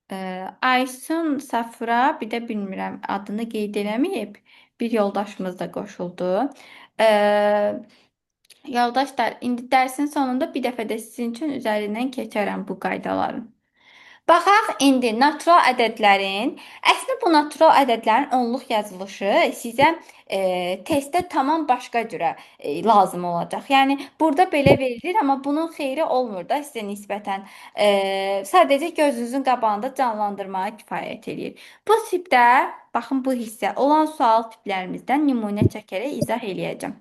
Aysun Safra, bir də bilmirəm adını qeyd eləməyib. Bir yoldaşımız da qoşuldu. E, Yoldaşlar, indi dərsin sonunda bir dəfə də sizin üçün üzərindən keçərəm bu qaydaların. Baxaq indi natural ədədlərin, əslində bu natural ədədlərin onluq yazılışı sizə testdə tamam başqa cürə lazım olacaq. Yəni burada belə verilir, amma bunun xeyri olmur da sizə nisbətən. Sadəcə gözünüzün qabağında canlandırmağa kifayət eləyir. Bu tipdə, baxın bu hissə olan sual tiplərimizdən nümunə çəkərək izah eləyəcəm.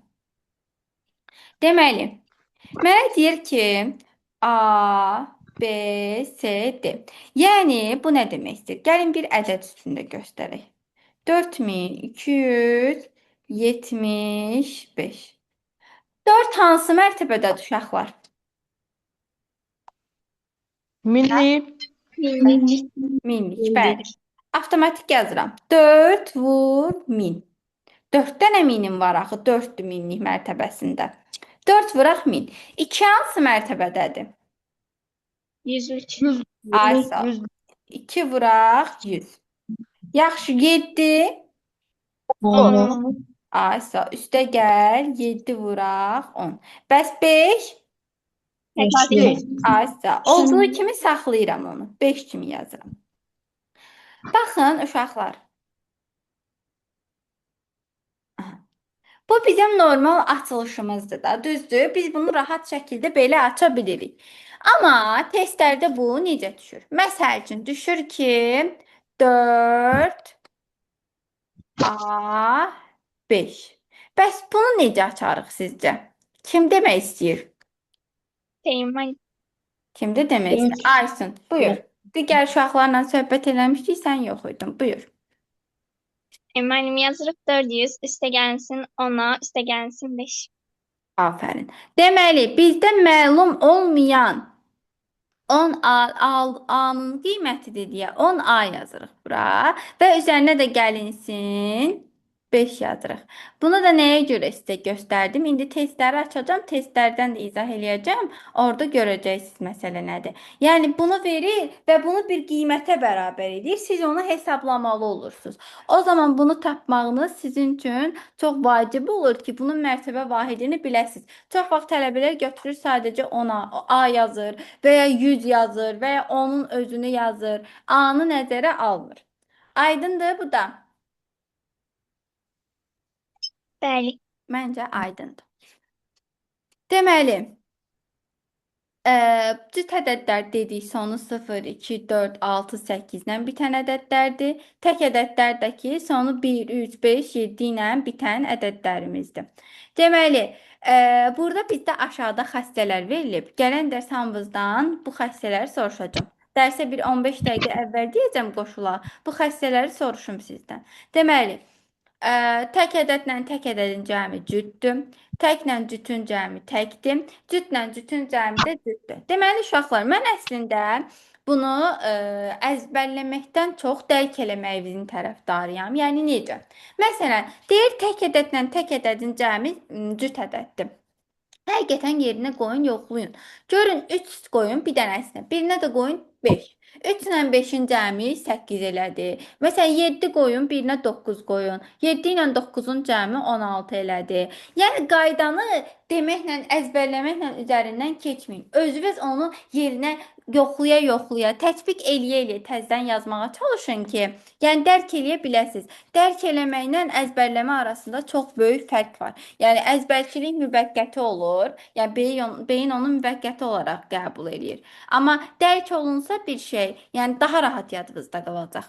Deməli, mənə deyir ki, A, B, C, D. Yəni, bu nə deməkdir? Gəlin bir ədəd üstündə göstərək. 4275. 4 hansı mərtəbədədir uşaqlar? Milli. Minlik. Minlik, bəli. Avtomatik yazıram. 4 vur 1000. 4 dənə minim var axı, 4 minlik mərtəbəsində. 4 vuraq 1000. 2 hansı mərtəbədədir? Yüzlük. Ay sağ ol. 2 vuraq 100. Yaxşı, 7. Ay sağ ol. Üstə gəl, 7 vuraq 10. Bəs 5? Ay sağ ol. Olduğu kimi saxlayıram onu. 5 kimi yazıram. Baxın uşaqlar. Bu bizim normal açılışımızdır da, düzdür? Biz bunu rahat şəkildə belə aça bilirik. Amma testlərdə bu necə düşür? Məsəl üçün düşür ki, 4 A 5. Bəs bunu necə açarıq sizcə? Kim demək istəyir? Teğmen. Kimdə demək istəyir? Aysun, buyur. Digər uşaqlarla söhbət eləmişdik, sən yox idin. Buyur. Emanim yazırıq 400. Üstə gəlsin 10'a. Üstə gəlsin 5. Aferin. Deməli, bizdə məlum olmayan 10A'nın qiymətidir deyə 10A yazırıq bura və üzərinə də gəlinsin 5 yazırıq. Bunu da nəyə görə sizə göstərdim? İndi testləri açacağım, testlərdən də izah eləyəcəm. Orada görəcəksiniz məsələ nədir. Yəni bunu verir və bunu bir qiymətə bərabər edir. Siz onu hesablamalı olursunuz. O zaman bunu tapmağınız sizin üçün çox vacib olur ki, bunun mərtəbə vahidini biləsiniz. Çox vaxt tələbələr götürür sadəcə 10A, A yazır və ya 100 yazır və ya onun özünü yazır. A-nı nəzərə almır. Aydındır bu da. Bəli. Məncə aydındır. Deməli, cüt ədədlər dedik, sonu 0, 2, 4, 6, 8-lə bitən ədədlərdir. Tək ədədlərdəki sonu 1, 3, 5, 7 ilə bitən ədədlərimizdir. Deməli, burada bizdə aşağıda xəstələr verilib. Gələn dərs hamımızdan bu xəstələri soruşacağım. Dərsə bir 15 dəqiqə əvvəl deyəcəm qoşula. Bu xəstələri soruşum sizdən. Deməli, tək ədədlə tək ədədin cəmi cütdür. Təklə cütün cəmi təkdir. Cütlə cütün cəmi də cütdür. Deməli, uşaqlar, mən əslində bunu əzbərləməkdən çox dərk eləməyinizin tərəfdarıyam. Yəni necə? Məsələn, deyir tək ədədlə tək ədədin cəmi cüt ədəddir. Həqiqətən yerinə qoyun, yoxlayın. Görün 3 qoyun bir dənəsinə. Birinə də qoyun 5. 3 ilə 5-in cəmi 8 elədi. Məsələn 7 qoyun, birinə 9 qoyun. 7 ilə 9-un cəmi 16 elədi. Yəni qaydanı deməklə, əzbərləməklə üzərindən keçməyin. Özünüz onu yerinə yoxlaya-yoxlaya, tətbiq eləyə-eləyə təzədən yazmağa çalışın ki, yəni dərk eləyə biləsiniz. Dərk eləməklə əzbərləmə arasında çox böyük fərq var. Yəni əzbərçilik müvəqqəti olur. Yəni beyin onu müvəqqəti olaraq qəbul eləyir. Amma dərk olunsa bir şey, yəni daha rahat yadınızda qalacaq.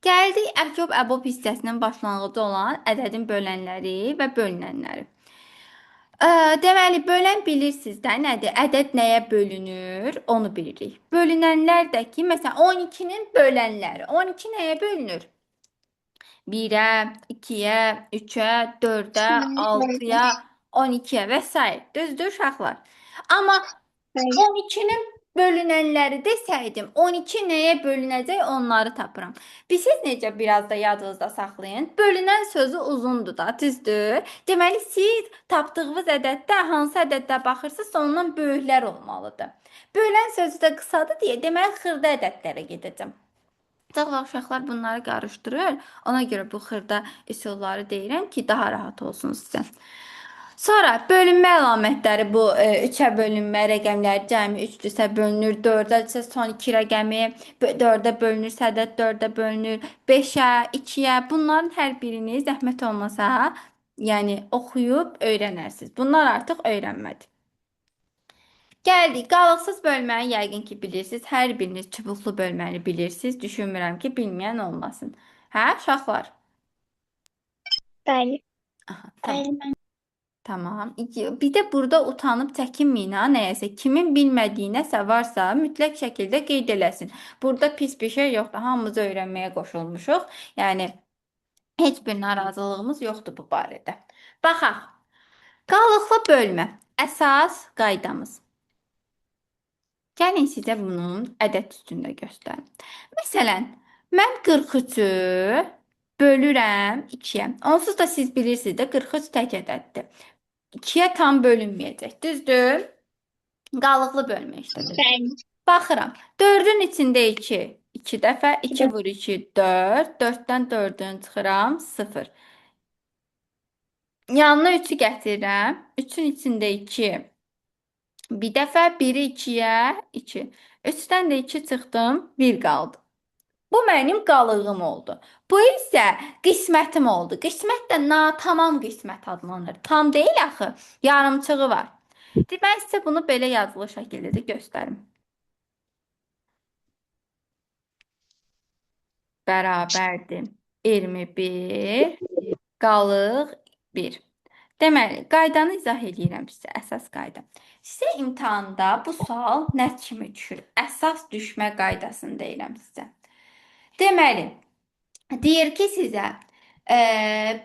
Gəldik əcob-əbob hissəsinin başlanğıcı olan ədədin bölənləri və bölünənləri. Deməli, bölən bilirsiniz də nədir? Ədəd nəyə bölünür? Onu bilirik. Bölünənlər də ki, məsələn 12-nin bölənləri. 12 nəyə bölünür? 1-ə, 2-yə, 3-ə, 4-ə, 6-ya, 12-yə və s. Düzdür uşaqlar? Amma 12-nin bölünənləri desəydim, 12 nəyə bölünəcək onları tapıram. Siz necə biraz da yadınızda saxlayın. Bölünən sözü uzundur da, düzdür? Deməli siz tapdığınız ədəddə hansı ədəddə baxırsınız, ondan böyüklər olmalıdır. Bölən sözü də qısadır deyə, deməli xırda ədədlərə gedəcəm. Çox vaxt uşaqlar bunları qarışdırır. Ona görə bu xırda üsulları deyirəm ki, daha rahat olsun sizə. Sonra bölünmə əlamətləri bu 3-ə bölünmə rəqəmləri cəmi 3-dürsə bölünür, 4-dədirsə son 2 rəqəmi 4-ə bölünür, ədəd 4-ə bölünür, 5-ə, 2-yə. Bunların hər birini zəhmət olmasa, yəni oxuyub öyrənərsiniz. Bunlar artıq öyrənmədir. Gəldik, qalıqsız bölməni yəqin ki bilirsiniz. Hər biriniz çubuqlu bölməni bilirsiniz. Düşünmürəm ki bilməyən olmasın. Hə, uşaqlar? Bəli. Aha, tamam. Tamam. Bir de burada utanıp çəkinməyin ha nəyəsə. Kimin bilmədiyi nəsə varsa mütləq şəkildə qeyd eləsin. Burada pis bir şey yoxdur. Hamımız öyrənməyə qoşulmuşuq. Yəni heç bir narazılığımız yoxdur bu barədə. Baxaq. Qalıqlı bölmə. Əsas qaydamız. Gəlin sizə bunun ədəd üstündə göstərim. Məsələn, mən 43-ü bölürəm 2-yə. Onsuz da siz bilirsiniz də 43 tək ədəddir. 2-yə tam bölünməyəcək. Düzdür? Qalıqlı bölmə işlədir. Bəli. Baxıram. 4-ün içində 2. 2 dəfə 2 vur 2 4. 4-dən 4-ün çıxıram 0. Yanına 3-ü gətirirəm. 3-ün içində 2. Bir dəfə 1-i 2-yə 2. 3-dən də 2 çıxdım, 1 qaldı. Bu mənim qalığım oldu. Bu isə qismətim oldu. Qismət də natamam qismət adlanır. Tam deyil axı, yarımçığı var. Mən sizə bunu belə yazılı şəkildə də göstərim. Bərabərdir 21, qalıq 1. Deməli, qaydanı izah edirəm sizə, əsas qayda. Sizə imtahanda bu sual nə kimi düşür? Əsas düşmə qaydasını deyirəm sizə. Deməli, deyir ki sizə,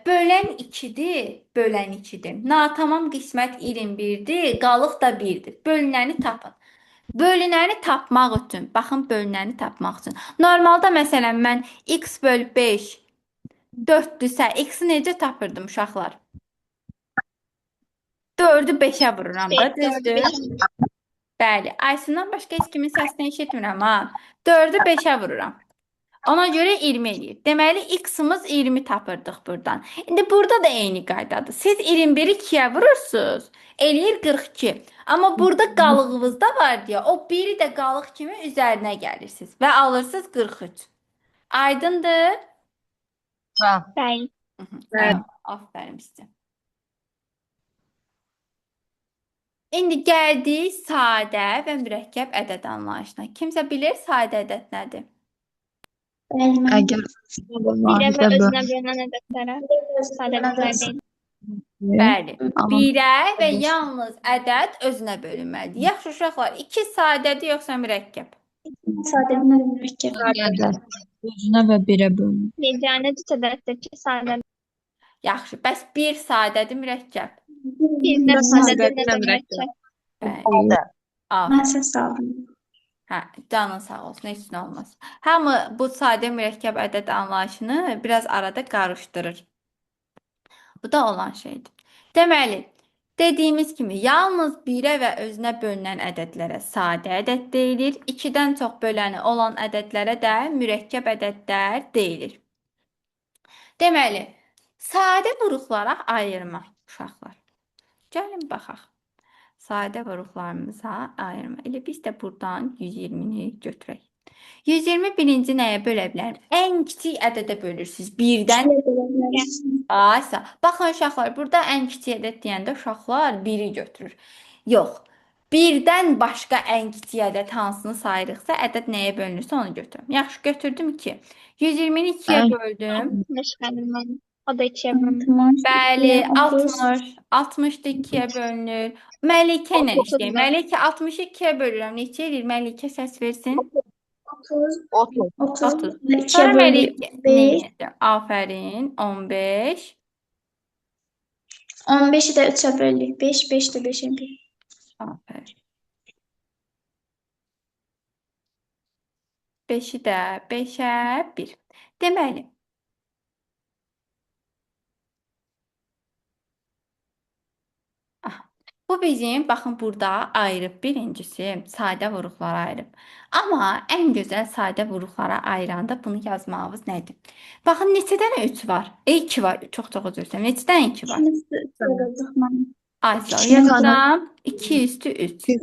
bölən 2-dir, bölən 2-dir. Natamam qismət 21-dir, qalıq da 1-dir. Bölünəni tapın. Bölünəni tapmaq üçün, baxın bölünəni tapmaq üçün. Normalda məsələn mən x böl 5 4-dürsə, x-i necə tapırdım uşaqlar? 4-ü 5-ə vururam da, düzdür? Bəli, Aysundan başqa heç kimin səsini eşitmirəm ha. 4-ü 5-ə vururam. Ona görə 20 eləyir. Deməli, x-ımız 20 tapırdıq buradan. İndi burada da eyni qaydadır. Siz 21-i 2-yə vurursunuz, eləyir 42. Amma burada qalığınız da var deyə, o 1-i də qalıq kimi üzərinə gəlirsiniz və alırsınız 43. Aydındır? Bəli. Tamam, aferin sizə. İndi gəldik sadə və mürəkkəb ədəd anlayışına. Kimsə bilir sadə ədəd nədir? Əgər Birə və özünə bölünən ədədlərə sadə ədədlər deyil. Bəli. Amma- Birə və yalnız ədəd özünə bölünməlidir. Yaxşı uşaqlar, 2 sadədir yoxsa mürəkkəb? özünə və birə bölünür. Yeganə cüt ədəddir ki, sadə. Yaxşı, bəs 1 sadədir, mürəkkəb? Birdə sadədir, nə də mürəkkəb. Bəli. Aferin. Mən səs aldım. Hə, canın sağ olsun, heç nə olmaz. Hamı bu sadə mürəkkəb ədəd anlayışını biraz arada qarışdırır. Bu da olan şeydir. Deməli, dediyimiz kimi yalnız birə və özünə bölünən ədədlərə sadə ədəd deyilir. 2-dən çox böləni olan ədədlərə də mürəkkəb ədədlər deyilir. Deməli, sadə vuruqlara ayırma uşaqlar. Gəlin baxaq. Sadə vuruqlarımıza ayırma. Elə biz də buradan 120-ni götürək. 120 birinci nəyə bölə bilərim? Ən kiçik ədədə bölürsünüz. Birdən aysa. Baxın uşaqlar, burada ən kiçik ədəd deyəndə uşaqlar 1-i götürür. Yox. Birdən başqa ən kiçik ədəd hansını sayırıqsa, ədəd nəyə bölünürsə onu götürürəm. Yaxşı, götürdüm 2. 120-ni 2-yə böldüm. Məşğəlim mən. O da 2-yə bölünür. Bəli, 60. 60 da 2-yə bölünür. Məlikə ilə işləyək. Məlikə 60-ı 2-yə bölürəm. Neçə edir? Məlikə səs versin. 30. Sonra Məlikə nə edir? Afərin. 15. 15'i de 3'e böldük. 5, 5 de 5'e 1. Afərin. 5-i də 5-ə 1. Deməli, aha, bu bizim, baxın burada ayırıb. Birincisi, sadə vuruqlara ayırıb. Amma ən gözəl sadə vuruqlara ayıranda bunu yazmağımız nədir? Baxın, neçə dənə 3 var? 2 var. Çox üzr istəyirəm. Neçə dənə 2 var? Aysa, İki tane yazıram. 2 üstü 3. 2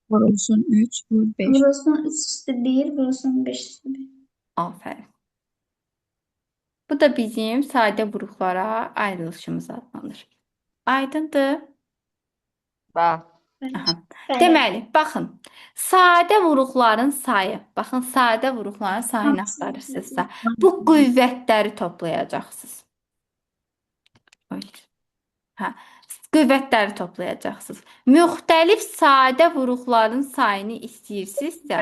vurulsun 3 vur 5. Vurulsun 3 üstü 1, vurulsun 5 üstü 1. Aferin. Bu da bizim sadə vuruqlara ayrılışımız adlanır. Aydındır? Bəli. Aha. Bəli. Deməli, baxın. Sadə vuruqların sayı. Baxın, sadə vuruqların sayını axtarırsınızsa, bu qüvvətləri toplayacaqsınız. Oy. Hə, qüvvətləri toplayacaqsınız. Müxtəlif sadə vuruqların sayını istəyirsinizsə,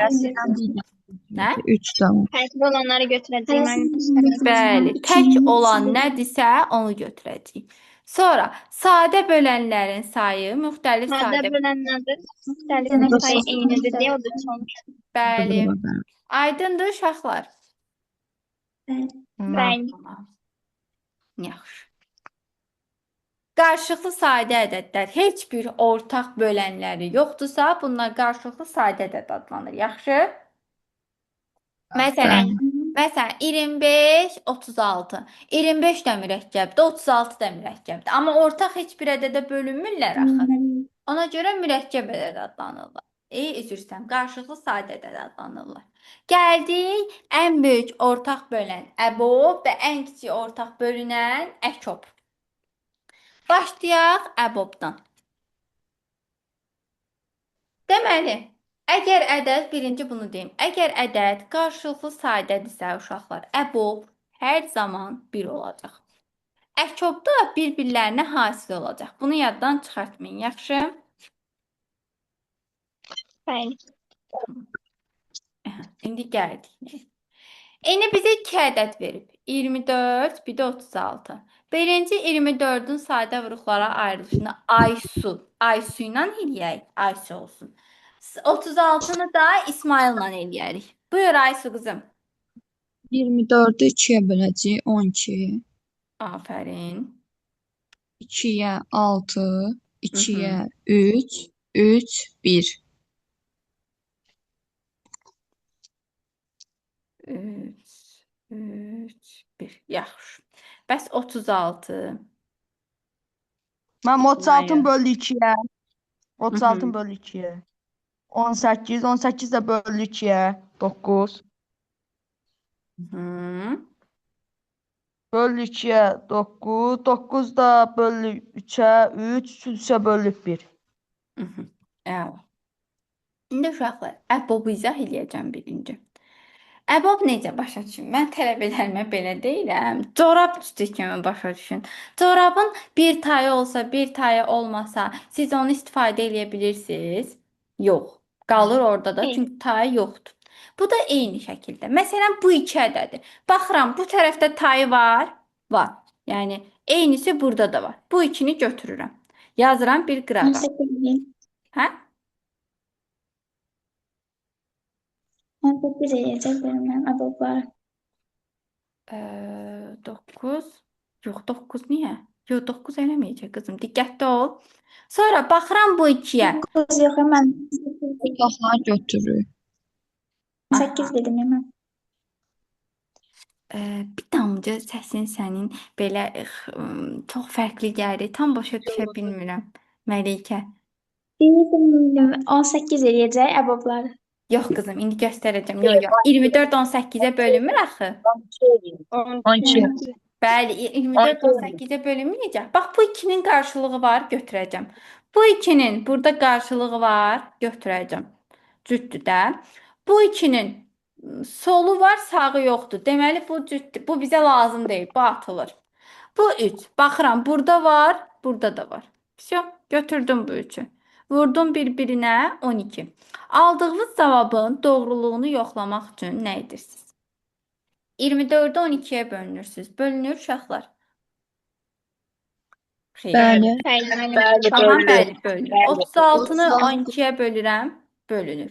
nə? 3 tane. Fərqli olanları götürəcəyik müəllim. Bəli, tək olan nədirsə onu götürəcəyik. Sonra sadə bölənlərin sayı müxtəlif Sadə sadə. bölənlərdə müxtəlif sayı eynidir deyə o da çox. Bəli. Aydındır uşaqlar. Bəli. Yaxşı. Qarşılıqlı sadə ədədlər heç bir ortaq bölənləri yoxdursa, bunlar qarşılıqlı sadə ədəd adlanır. Yaxşı? Məsələn, 25, 36. 25 də mürəkkəbdir, 36 da mürəkkəbdir. Amma ortaq heç bir ədədə bölünmürlər axı. Ona görə mürəkkəb ədəd adlanırlar. Üzr istəyirəm, qarşılıqlı sadə ədəd adlanırlar. Gəldik ən böyük ortaq bölən əbob və ən kiçik ortaq bölünən əkob. Başlayaq əbobdan. Deməli, əgər ədəd, birinci bunu deyim, əgər ədəd qarşılıqlı sadədirsə uşaqlar, əbob hər zaman 1 olacaq. Əkob da bir-birlərinə hasil olacaq. Bunu yaddan çıxartmayın, yaxşı? Bəli. İndi gəldik. İndi bizə 2 ədəd verib. 24, bir də 36. Birinci 24-ün sadə vuruqlara ayrılışını Aysu ilə eləyək. Aysu olsun. 36-nı da İsmaillə eləyərik. Buyur Aysu qızım. 24'ü 2'ye böləcəyik 12. Aferin. 2'ye 6, 2'ye 3, 3, 1. 3, 3, 1. Yaxşı. Bəs 36. Mən 36 Maya. bölü 2-yə. 36 Hı. bölü 2-yə. 18, 18 də bölü 2-yə. 9. Hı. Bölü 2-yə 9. 9 da bölü 3-ə 3. 3 bölü 1. Əla. İndi uşaqlar, əbobu izah eləyəcəm birinci. Əbob necə başa düşün? Mən tələbələrimə belə deyirəm. Corab üstü kimi başa düşün. Corabın bir tayı olsa, bir tayı olmasa, siz onu istifadə edə bilirsiniz? Yox. Qalır orada da, çünki tayı yoxdur. Bu da eyni şəkildə. Məsələn, bu 2 ədədir. Baxıram, bu tərəfdə tayı var? Var. Yəni, eynisi burada da var. Bu 2-ni götürürəm. Yazıram bir qırağa. 18 Hə? 18 eləyəcək bölünməm əboblar. 9. Yox, 9 niyə? Yox, 9 eləməyəcək qızım. Diqqətli ol. Sonra baxıram bu 2-yə. 9 yox, mən Otaqları götürür. 8 dedim mən. Bir damcı səsin sənin belə çox fərqli gəlir. Tam başa düşə bilmirəm. Məlikə. 18 eləyəcək əboblar. Yox qızım, indi göstərəcəm. Yox, yox. 24 18-ə bölünmür axı. 12. Bəli, 24 18-ə bölünməyəcək. Bax, bu 2-nin qarşılığı var, götürəcəm. Bu 2-nin burada qarşılığı var, götürəcəm. Cütdür də. Bu 2-nin solu var, sağı yoxdur. Deməli, bu cütdür. Bu bizə lazım deyil, bu atılır. Bu 3. Baxıram, burada var, burada da var. Всё, götürdüm bu 3-ü. Vurdum bir-birinə 12. Aldığınız cavabın doğruluğunu yoxlamaq üçün nə edirsiniz? 24-ü 12-yə bölünürsünüz. Bölünür uşaqlar. Bəli. Bəli. Aha, bəli, bölünür. 36-nı 12-yə bölürəm, bölünür.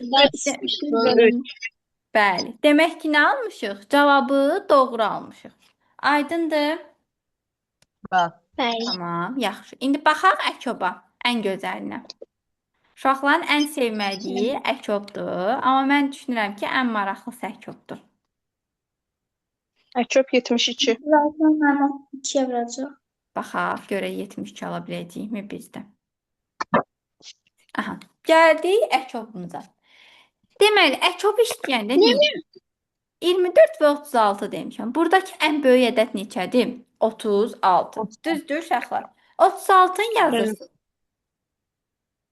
Bəli. Demək ki, nə almışıq? Cavabı doğru almışıq. Aydındır? Bəli. Bəli. Tamam, yaxşı. İndi baxaq əkoba, ən gözəlinə. Uşaqların ən sevmədiyi əkobdur, amma mən düşünürəm ki, ən maraqlısı əkobdur. Əkop 72. Zaten mənim 2-yə vuracaq. Baxaq, görək 72 ala biləcəyikmi bizdə. Aha, gəldik əkobumuza. Deməli, əkob işləyəndə nə? 24 və 36 demişəm. Buradakı ən böyük ədəd neçədir? 36. Düzdür, uşaqlar? 36-nı yazırsınız.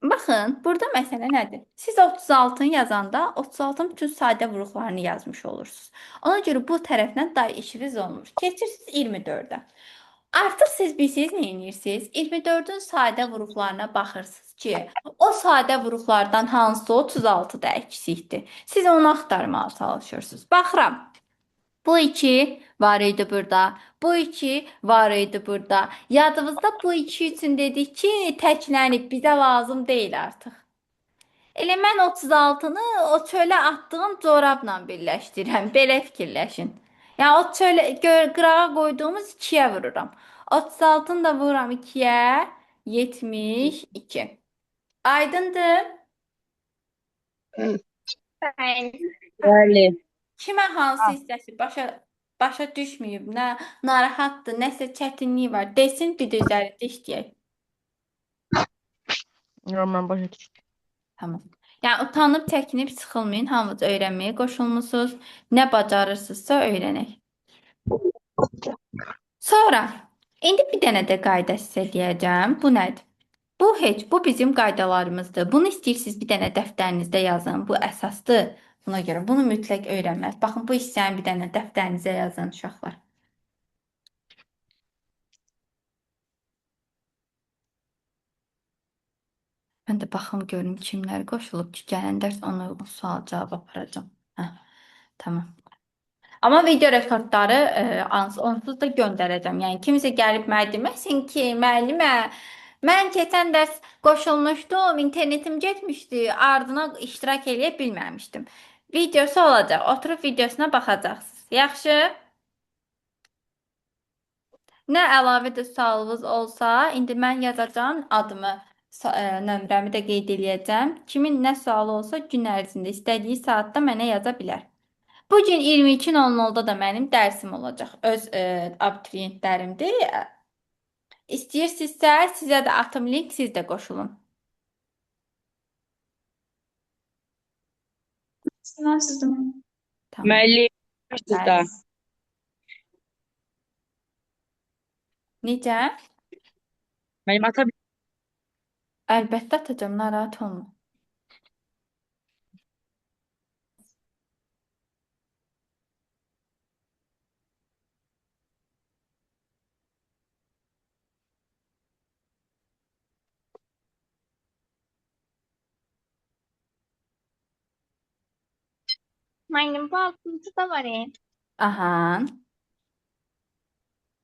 Baxın, burada məsələ nədir? Siz 36-nı yazanda 36-nın bütün sadə vuruqlarını yazmış olursunuz. Ona görə bu tərəfdən day işiniz olmur. Keçirsiniz 24-ə. Artıq siz bilirsiniz nə edirsiniz? 24-ün sadə vuruqlarına baxırsınız ki, o sadə vuruqlardan hansı 36-da əksikdir. Siz onu axtarmağa çalışırsınız. Baxıram. Bu 2 var idi burada. Bu 2 var idi burada. Yadınızda bu 2 üçün dedik ki, təklənib bizə lazım deyil artıq. Elə mən 36-nı o çölə atdığım corabla birləşdirirəm. Belə fikirləşin. Yəni o çölə qırağa qoyduğumuz 2-yə vururam. 36-nı da vururam 2-yə 72. Aydındır? Bəli. Bəli. Kimə hansı hissəsi başa düşməyib, nə narahatdır, nəsə çətinliyi var, desin bir də üzərində işləyək. Yox, mən başa düşdüm. Tamam. Yəni utanıb, çəkinib, sıxılmayın, hamınız öyrənməyə qoşulmusunuz. Nə bacarırsınızsa öyrənək. Sonra indi bir dənə də qayda sizə deyəcəm. Bu nədir? Bu bizim qaydalarımızdır. Bunu istəyirsiniz bir dənə dəftərinizdə yazın. Bu əsasdır. Buna görə bunu mütləq öyrənmək. Baxın, bu hissəni bir dənə dəftərinizə yazın uşaqlar. Mən də baxım görüm kimlər qoşulub ki, gələn dərs ona uyğun sual cavab aparacağam. Hə, tamam. Amma video rekordları onsuz da göndərəcəm. Yəni kimsə gəlib mənə deməsin ki, müəllimə, mən keçən dərs qoşulmuşdum, internetim getmişdi, ardına iştirak edə bilməmişdim. Videosu olacaq. Oturub videosuna baxacaqsınız. Yaxşı? Nə əlavə də sualınız olsa, indi mən yazacağım adımı, nömrəmi də qeyd eləyəcəm. Kimin nə sualı olsa gün ərzində istədiyi saatda mənə yaza bilər. Bu gün 22:00-da da mənim dərsim olacaq. Öz abituriyentlərimdir. İstəyirsinizsə sizə də atım link, siz də qoşulun. Mən sizdim. Tamam. Müəllim. Bəli. Necə? Müəllim ata Əlbəttə atacağım, narahat olma. Müəllim, bu altında da var. Aha.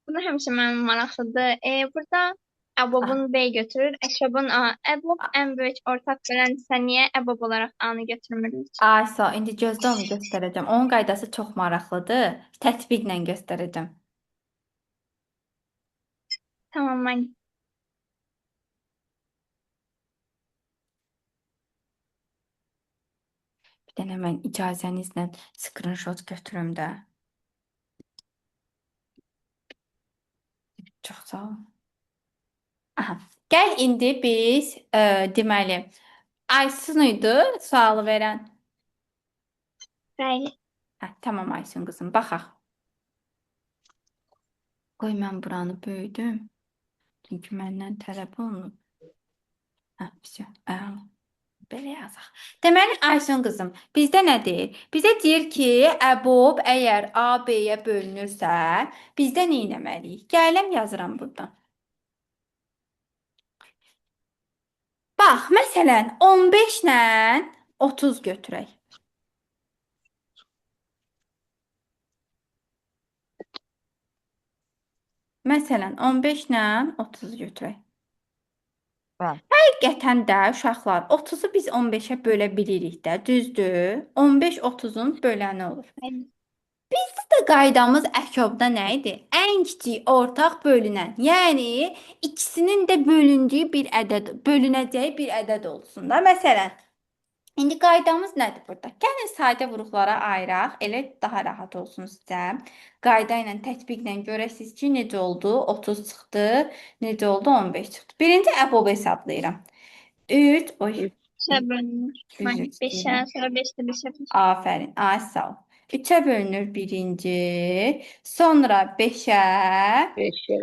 Bunu həmişə mənim maraqlıdır. Burada əbobun B götürür, əşabın A. Əbob ən böyük ortaq böləndirsə niyə əbob olaraq A-nı götürmürük? Aysa, indi gözdə onu göstərəcəm. Onun qaydası çox maraqlıdır. Tətbiqlə göstərəcəm. Tamam, müəllim. Bir dənə mən icazənizlə screenshot götürüm də. Çox sağ olun. Aha. Gəl indi biz deməli Aysun idi sualı verən. Bəli. Tamam Aysun qızım, baxaq. Qoy mən buranı böyüdüm. Çünki məndən tələb olunub. Vəsə, əla. Belə yazaq. Deməli Aysun qızım, bizdə nə deyir? Bizə deyir ki, əbob əgər A B-yə bölünürsə, bizdə nə etməliyik? Gələm yazıram burdan. Bax, məsələn, 15 ilə 30 götürək. Məsələn, 15 ilə 30 götürək. Bəli. Həqiqətən də uşaqlar 30-u biz 15-ə bölə bilirik də, düzdür? 15 30-un böləni olur. Bəli. Bizdə qaydamız əkobda nə idi? Ən kiçik ortaq bölünən. Yəni ikisinin də bölündüyü bir ədəd, bölünəcəyi bir ədəd olsun da. Məsələn, indi qaydamız nədir burada? Gəlin sadə vuruqlara ayıraq, elə daha rahat olsun sizə. Qayda ilə, tətbiqlə görəsiniz ki, necə oldu? 30 çıxdı, necə oldu? 15 çıxdı. Birinci əbob hesablayıram. 3, oy, 3'e bölünür. düz Mənim üç 5'e, deyirəm. sonra 5'te 5'e bölünür. Aferin. Ay sağ ol. 3'e bölünür birinci. Sonra 5'e. 5'e.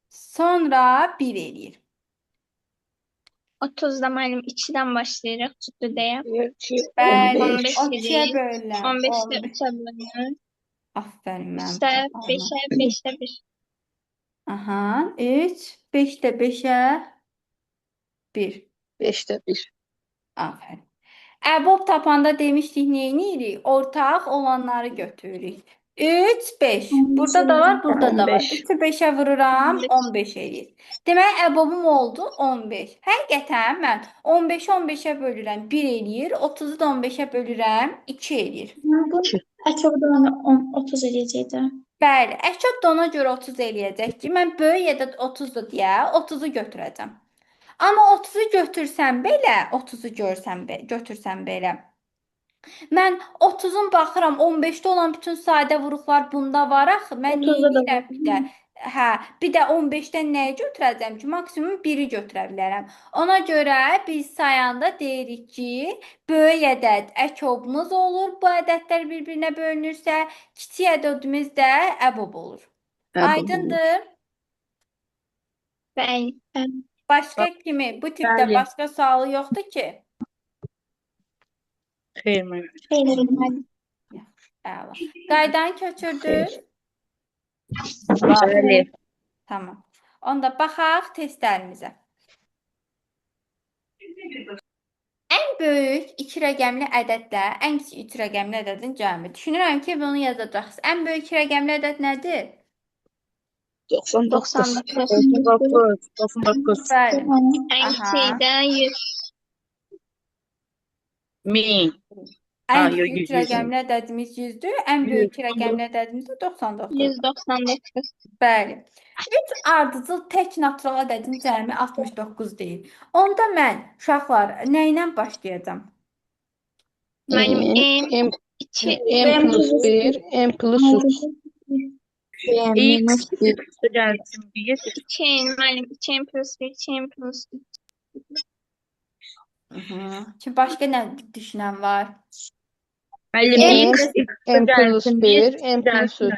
Sonra 1 eləyir. 30'da mənim 2'den başlayırıq, cütlü deyə. 2, Bəli. 15 O 2'ye eləyir. bölürəm. 15'te 15. 3'e bölünür. Aferin mənim 3'te papağıma. 5'e, 5'te 1. Aha. 3. 5'te 5'e 1. 5'te 1. Aferin. Əbob tapanda demişdik neyinirik? Ortaq olanları götürürük. 3, 5. Burada da var, burada da var. 15. 3'ü 5'e vururam, 15. 15 eləyir. Deməli, əbobum oldu 15. Həqiqətən mən 15-i 15-ə bölürəm, 1 eləyir. 30-u da 15-ə bölürəm, 2 eləyir. Bu əkobda onu 30 eləyəcəkdi. Bəli, əkab da ona görə 30 eləyəcək ki, mən böyük ədəd 30-dur deyə 30-u götürəcəm. Amma 30-u götürsəm belə, 30-u götürsəm belə. Mən 30-un baxıram, 15-də olan bütün sadə vuruqlar bunda var axı. Mən 30-da da neynirəm var. bir də? Hə, bir də 15-dən nəyi götürəcəm ki, maksimum 1-i götürə bilərəm. Ona görə biz sayanda deyirik ki, böyük ədəd əkobumuz olur. Bu ədədlər bir-birinə bölünürsə, kiçik ədədimiz də əbob olur. Aydındır? Bəli. Başqa kimi bu tipdə Bəli. başqa sualı yoxdur ki? Xeyr, mənim. Xeyr. Əla. Qaydanı köçürdük. Bəli. Tamam. Onda baxaq testlərimizə. Ən böyük 2 rəqəmli ədədlə ən kiçik 3 rəqəmli ədədin cəmi. Düşünürəm ki, bunu yazacaqsınız. Ən böyük 2 rəqəmli ədəd nədir? 99. 99. 99. Bəli. En Aha. kiçiği de 100. 1000. Ən yox, kiçik 3 100. rəqəmli ədədimiz 100-dür. Ən böyük 2 rəqəmli ədədimiz də 99. 199. Bəli. 3 ardıcıl tək natural ədədin cəmi 69 deyil. Onda mən uşaqlar nə ilə başlayacağam? Benim M, en M, 2. M plus 1, M plus 3. X, X gelsin 1. 2. Benim 2 plus 1, 2 plus 3. Şimdi başqa nə düşünən var? Müəllim, M X, M plus gelsin 1, M plus 3.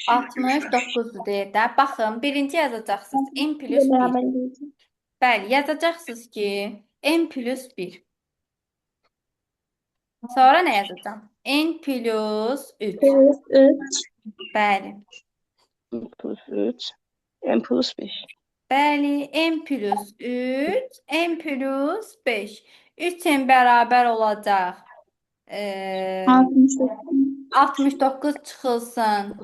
69-dur deyə də. Baxın, birinci yazacaqsınız n plus 1. Bərabərlik. Bəli, yazacaqsınız ki n plus 1. Sonra nə yazacağam? N plus 3. Plus 3. Bəli. M plus 3, M plus 5. Bəli, n plus 3, n plus 5. 3n bərabər olacaq. 69 çıxılsın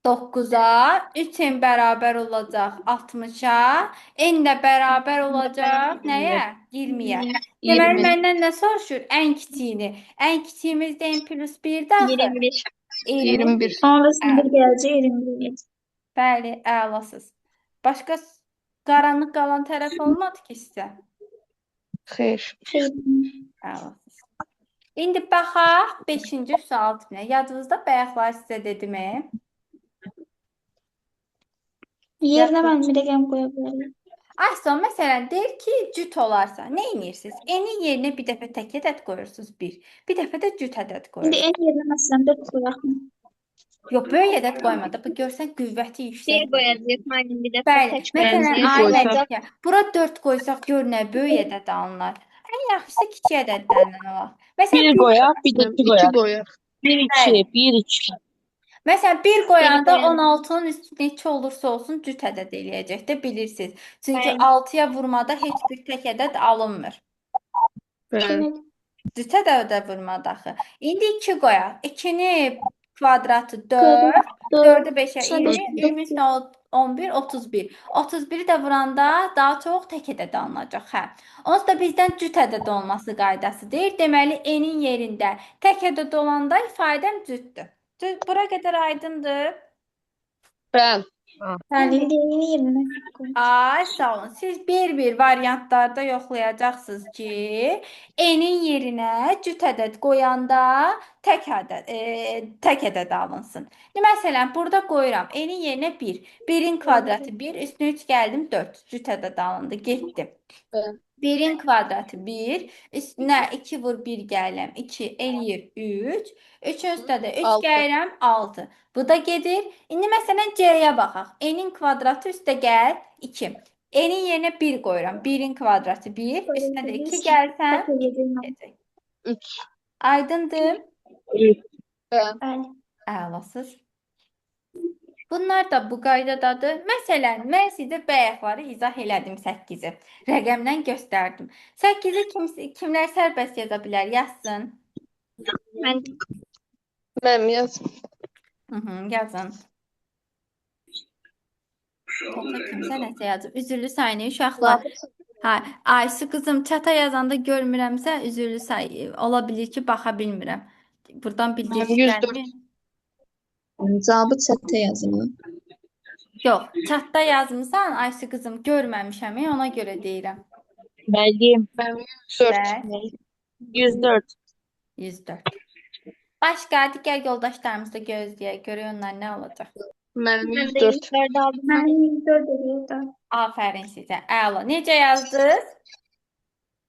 9-a, 3n bərabər olacaq 60-a, n də bərabər olacaq nəyə? 20-yə. Deməli, 20. məndən nə soruşur? Ən kiçiyini. Ən kiçiyimiz də n plus 1-də axı. 21. 21. Sonra sınır gələcək 21. Bəli, əlasız. Başqa qaranlıq qalan tərəf olmadı ki sizə? Xeyr. Əlasız. İndi baxaq 5-ci sual tipinə. Yadınızda bayaqlar sizə dedimi? Yerinə mən bir rəqəm qoya bilərəm. Ayson, məsələn, deyir ki, cüt olarsa, nə edirsiniz? N-in yerinə bir dəfə tək ədəd qoyursunuz 1. Bir dəfə də cüt ədəd İndi qoyursunuz. en yerinə məsələn 4 qoyaq. Yox, böyük ədəd qoymada. Bu görsən qüvvəti Bir yüksək. koyacağız. Benim bir de Bəli. tek Məsələn, bir ay qoysaq- Məlikə, bura 4 qoysaq gör nə böyük ədəd alınır. Ən yaxşısı kiçik ədədlərdən alaq. Məsələn, 1 qoyaq, bir də 2 qoyaq. 1, 2, 1, 2. Məsələn, 1 qoyanda Bir qoyanda. 16-nın üstü neçə olursa olsun cüt ədəd eləyəcək də bilirsiniz. Çünki Bəli. 6-ya vurmada heç bir tək ədəd alınmır. Bəli. Cüt ədədə vurmada axı. İndi 2 qoyaq. 2-ni kvadratı 4, 4-ü 5-ə Sonra 20, 20 üstünə 11, 31. 31-i də vuranda daha çox tək ədəd alınacaq. Hə. Onsuz da bizdən cüt ədəd olması qaydasıdır. Deməli, n-in yerində tək ədəd olanda ifadəm cütdür. Bura qədər aydındır. Ben. Bəli, D-nin yerinə koy. Ay, sağ olun. Siz bir-bir variantlarda yoxlayacaqsınız ki, n-in yerinə cüt ədəd qoyanda tək ədəd alınsın. Məsələn, burada qoyuram n-in yerinə 1. 1-in kvadratı 1, üstünə 3 gəldim 4. Cüt ədəd alındı, getdi. Ben. 1-in kvadratı 1, üstünə 2 vur 1 gəlirəm, 2 eləyir 3. 3-ün üstə də 3 Altı. gəlirəm 6. Bu da gedir. İndi məsələn C-yə baxaq. N-in kvadratı üstə gəl 2. N-in yerinə 1 qoyuram. 1-in kvadratı 1, üstünə də 2 gəlsəm Tək edirəm. gedəcək. 3. Aydındır? Ben. Bəli. Əlasız. Bunlar da bu qaydadadır. Məsələn, mən sizə bayaqları izah elədim 8-i. Rəqəmlə göstərdim. 8-i kimlər sərbəst yaza bilər? Yazsın. Mən Ben yaz. Yazın. Çata kimsə nəsə yazıb. Üzürlü sayını uşaqlar. Ha, Aysu qızım çata yazanda görmürəmsə üzürlü say ola bilir ki, baxa bilmirəm. Buradan bildirdiklərimi. Cavabı çətə yazın. Yox, çatda yazmısan Aysu qızım görməmişəm, ona görə deyirəm. Bəlgim. Ben 104. Bəs 104. 104. Başqa digər yoldaşlarımız da gözləyək, görək onlar nə olacaq. Ben də 104. 104 aldım. Mən 104 edirəm. Aferin sizə. Əla. Necə yazdınız?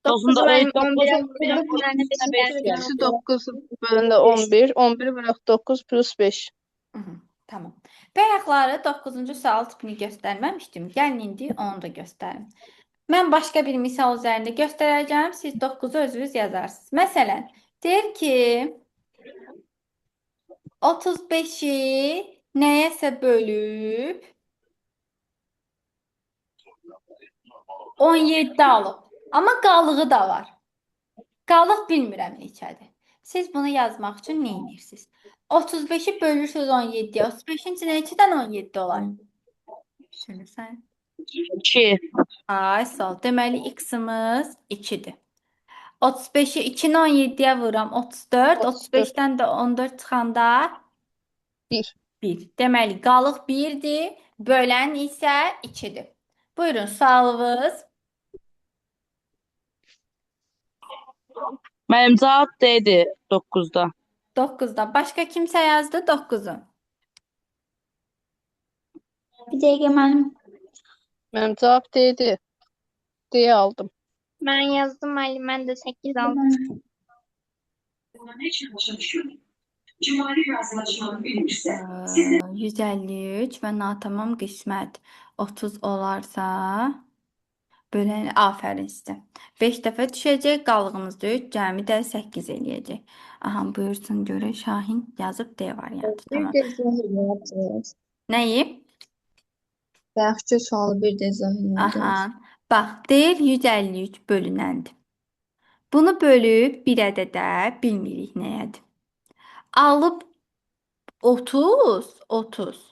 9'da Benim 11 Eksi 9 bölündə 11. 11 bölü 9 plus 5. Tamam. Bayaqları 9-cu sual tipini göstərməmişdim. Gəlin indi onu da göstərim. Mən başqa bir misal üzərində göstərəcəm. Siz 9-u özünüz yazarsınız. Məsələn, deyir ki 35-i nəyəsə bölüb 17 alıb. Amma qalığı da var. Qalıq bilmirəm neçədir. Siz bunu yazmaq üçün nə edirsiniz? 35-i bölürsünüz 17-yə. 35-in içində neçədən 17 olar? Düşünürsən? 2. Ay, sağ ol. Deməli, x-imiz 2-dir. 35-i 2-ni 17-yə vururam. 34. 35-dən də 14 çıxanda 1. 1. Deməli, qalıq 1-dir. Bölən isə 2-dir. Buyurun, sualınız. Mənim cavab D'dir 9'da. 9-da. Başqa kimsə yazdı 9-u. Bir dəqiqə mənim. Benim cevap D'di. D aldım. Ben yazdım Ali. Ben de 8 aldım. Cumali razılaşmanın verilirse 153 və natamam qismət 30 olarsa bölən afərin sizə. 5 dəfə düşəcək, qalığımız da 3, cəmi də 8 eləyəcək. Aha, buyursun görək Şahin yazıb D variantı. Bir Tamam. də izah edəcək. Nəyi? Yaxşı sualı bir də izah edəcək. Aha. Bax, deyir 153 bölünəndir. Bunu bölüb bir ədədə bilmirik nəyədir. Alıb 30.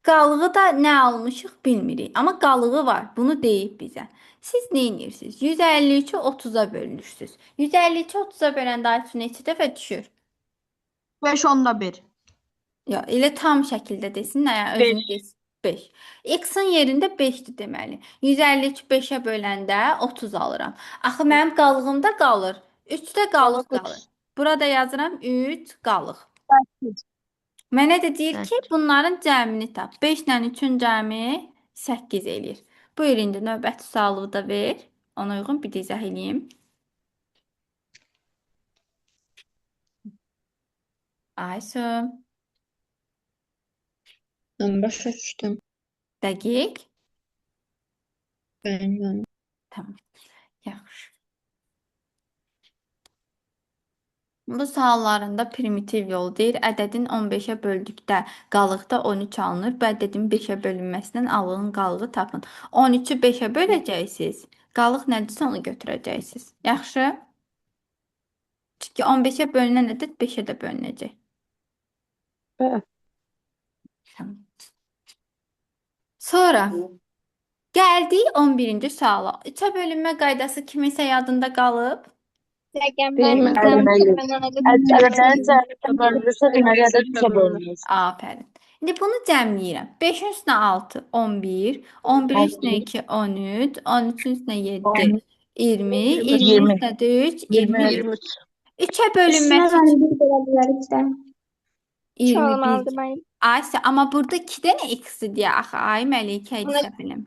Qalığı da nə almışıq bilmirik. Amma qalığı var. Bunu deyib bizə. Siz nə edirsiniz? 153-ü 30-a bölürsünüz. 153-ü 30-a böləndə Aysu neçə dəfə düşür? 5 onda 1. Ya, elə tam şəkildə desin, yəni özünü desin. 5. X-in yerində 5-dir deməli. 153 5-ə böləndə 30 alıram. Axı mənim qalığımda qalır. 3-də qalıq qalır. Burada yazıram 3 qalıq. Mənə də deyir ki, bunların cəmini tap. 5 ilə 3-ün cəmi 8 eləyir. Buyur indi növbəti sualı da ver. Ona uyğun bir də izah edeyim. Aysu, Mən başa düşdüm. dəqiq. Bəli. Tamam. Yaxşı. Bu suallarında primitiv yol deyir. Ədədin 15-ə böldükdə qalıqda 13 alınır. Bu ədədin 5-ə bölünməsindən alığın qalığı tapın. 13-ü 5-ə böləcəksiniz. Qalıq nədirsə onu götürəcəksiniz. Yaxşı? Çünki 15-ə bölünən ədəd 5-ə də bölünəcək. Bəli. Tamam. Sonra gəldik 11-ci suala. 3-ə bölünmə qaydası kiminsə yadında qalıb? Bilmem. Ədədlərin cəmi bölünürsə, deməli ədəd 3-ə bölünür. Aferin. İndi bunu cəmləyirəm. 5-in üstünə 6, 11, 11-in üstünə 2, 13, 13-ün üstünə 7, 20, 20-in üstünə 3, 20. 23. 3-ə Üstünə bölünməsi mən bir belə bilərik də. 21. Çoğalmalıdır ben. Ayşə, amma burada 2 dənə x-i deyə axı, ay Məlikə Ona- deyə bilim.